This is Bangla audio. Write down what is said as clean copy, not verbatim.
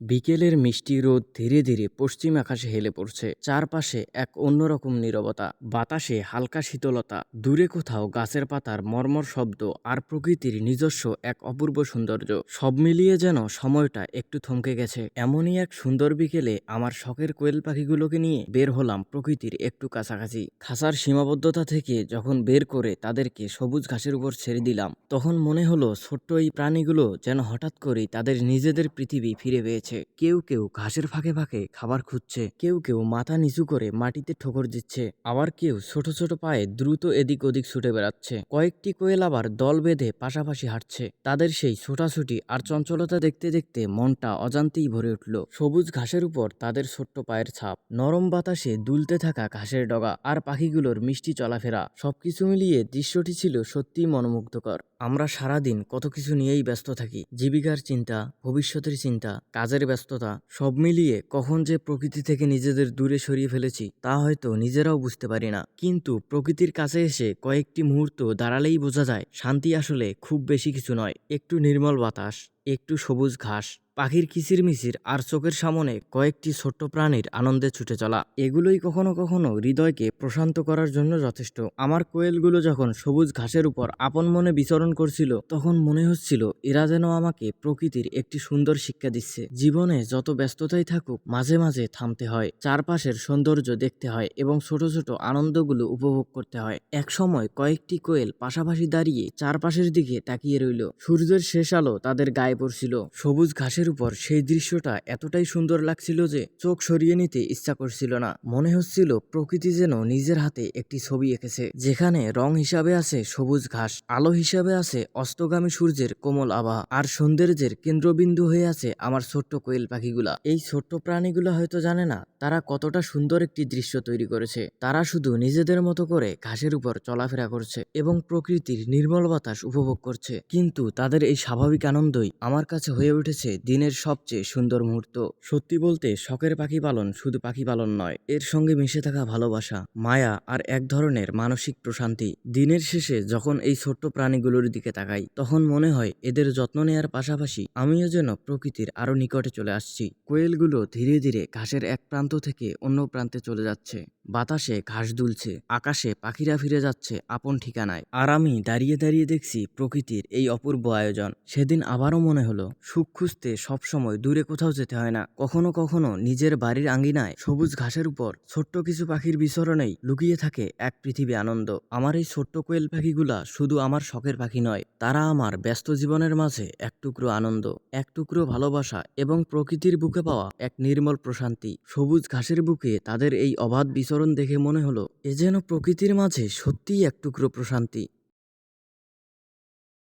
বিকেলের মিষ্টি রোদ ধীরে ধীরে পশ্চিম আকাশে হেলে পড়ছে। চারপাশে এক অন্যরকম নীরবতা, বাতাসে হালকা শীতলতা, দূরে কোথাও গাছের পাতার মর্মর শব্দ আর প্রকৃতির নিজস্ব এক অপূর্ব সৌন্দর্য। সব মিলিয়ে যেন সময়টা একটু থমকে গেছে। এমনই এক সুন্দর বিকেলে আমার শখের কোয়েল পাখিগুলোকে নিয়ে বের হলাম প্রকৃতির একটু কাছাকাছি। খাঁচার সীমাবদ্ধতা থেকে যখন বের করে তাদেরকে সবুজ ঘাসের উপর ছেড়ে দিলাম, তখন মনে হলো ছোট্ট এই প্রাণীগুলো যেন হঠাৎ করেই তাদের নিজেদের পৃথিবী ফিরে পেয়েছে। কেউ কেউ ঘাসের ফাঁকে ফাঁকে খাবার খুঁজছে, কেউ কেউ মাথা নিচু করে মাটিতে ঠোকর দিচ্ছে, আবার কেউ ছোট ছোট পায়ে দ্রুত এদিক ওদিক ছুটে বেড়াচ্ছে। কয়েকটি কোয়েল আবার দল বেঁধে পাশাপাশি হাঁটছে। তাদের সেই ছোটাছুটি আর চঞ্চলতা দেখতে দেখতে মনটা অজান্তেই ভরে উঠল। সবুজ ঘাসের উপর তাদের ছোট্ট পায়ের ছাপ, নরম বাতাসে দুলতে থাকা ঘাসের ডগা আর পাখিগুলোর মিষ্টি চলাফেরা, সবকিছু মিলিয়ে দৃশ্যটি ছিল সত্যিই মনোমুগ্ধকর। আমরা সারাদিন কত কিছু নিয়েই ব্যস্ত থাকি, জীবিকার চিন্তা, ভবিষ্যতের চিন্তা, কাজের ব্যস্ততা, সব মিলিয়ে কখন যে প্রকৃতি থেকে নিজেদের দূরে সরিয়ে ফেলেছি তা হয়তো নিজেরাও বুঝতে পারি না। কিন্তু প্রকৃতির কাছে এসে কয়েকটি মুহূর্ত দাঁড়ালেই বোঝা যায় শান্তি আসলে খুব বেশি কিছু নয়। একটু নির্মল বাতাস, একটু সবুজ ঘাস, পাখির কিচিরমিচির আর চোখের সামনে কয়েকটি ছোট্ট প্রাণীর আনন্দে ছুটে চলা, এগুলোই কখনো কখনো হৃদয়কে প্রশান্ত করার জন্য যথেষ্ট। আমার কোয়েলগুলো যখন সবুজ ঘাসের উপর আপন মনে বিচরণ করছিল, তখন মনে হচ্ছিল এরা যেন আমাকে প্রকৃতির একটি সুন্দর শিক্ষা দিচ্ছে। জীবনে যত ব্যস্ততাই থাকুক, মাঝে মাঝে থামতে হয়, চারপাশের সৌন্দর্য দেখতে হয় এবং ছোট ছোট আনন্দগুলো উপভোগ করতে হয়। এক সময় কয়েকটি কোয়েল পাশাপাশি দাঁড়িয়ে চারপাশের দিকে তাকিয়ে রইল। সূর্যের শেষ আলো তাদের গায়ে পড়ছিল। সবুজ ঘাসের উপর সেই দৃশ্যটা এতটাই সুন্দর লাগছিল যে চোখ সরিয়ে নিতে ইচ্ছা করছিল না। মনে হচ্ছিল প্রকৃতি যেন নিজের হাতে একটি ছবি এঁকেছে, যেখানে রং হিসাবে আছে সবুজ ঘাস, আলো হিসাবে আছে অস্তগামী সূর্যের কোমল আভা, আর সৌন্দর্যের কেন্দ্রবিন্দু হয়ে আছে আমার ছোট্ট কোয়েল পাখিগুলা। এই ছোট্ট প্রাণীগুলো হয়তো জানে না তারা কতটা সুন্দর একটি দৃশ্য তৈরি করেছে। তারা শুধু নিজেদের মতো করে ঘাসের উপর চলাফেরা করছে এবং প্রকৃতির নির্মল বাতাস উপভোগ করছে, কিন্তু তাদের এই স্বাভাবিক আনন্দই আমার কাছে হয়ে উঠেছে দিনের সবচেয়ে সুন্দর মুহূর্ত। সত্যি বলতে শখের পাখি পালন শুধু পাখি পালন নয়, এর সঙ্গে মিশে থাকা ভালোবাসা, মায়া আর এক ধরনের মানসিক প্রশান্তি। দিনের শেষে যখন এই ছোট্ট প্রাণীগুলোর দিকে তাকাই, তখন মনে হয় এদের যত্ন নেয়ার পাশাপাশি আমিও যেন প্রকৃতির আরো নিকটে চলে আসছি। কোয়েলগুলো ধীরে ধীরে ঘাসের এক প্রান্ত থেকে অন্য প্রান্তে চলে যাচ্ছে। বাতাসে ঘাস দুলছে, আকাশে পাখিরা ফিরে যাচ্ছে আপন ঠিকানায়, আর আমি দাঁড়িয়ে দাঁড়িয়ে দেখছি প্রকৃতির এই অপূর্ব আয়োজন। সেদিন আবারও মনে হলো সুখ খুঁজতে সবসময় দূরে কোথাও যেতে হয় না। কখনো কখনো নিজের বাড়ির আঙ্গিনায় সবুজ ঘাসের উপর ছোট্ট কিছু পাখির বিচরণেই লুকিয়ে থাকে এক পৃথিবী আনন্দ। আমার এই ছোট্ট কোয়েল পাখিগুলা শুধু আমার শখের পাখি নয়, তারা আমার ব্যস্ত জীবনের মাঝে এক টুকরো আনন্দ, এক টুকরো ভালোবাসা এবং প্রকৃতির বুকে পাওয়া এক নির্মল প্রশান্তি। সবুজ ঘাসের বুকে তাদের এই অবাধ বিচরণ দেখে মনে হলো এ যেন প্রকৃতির মাঝে সত্যিই এক টুকরো প্রশান্তি।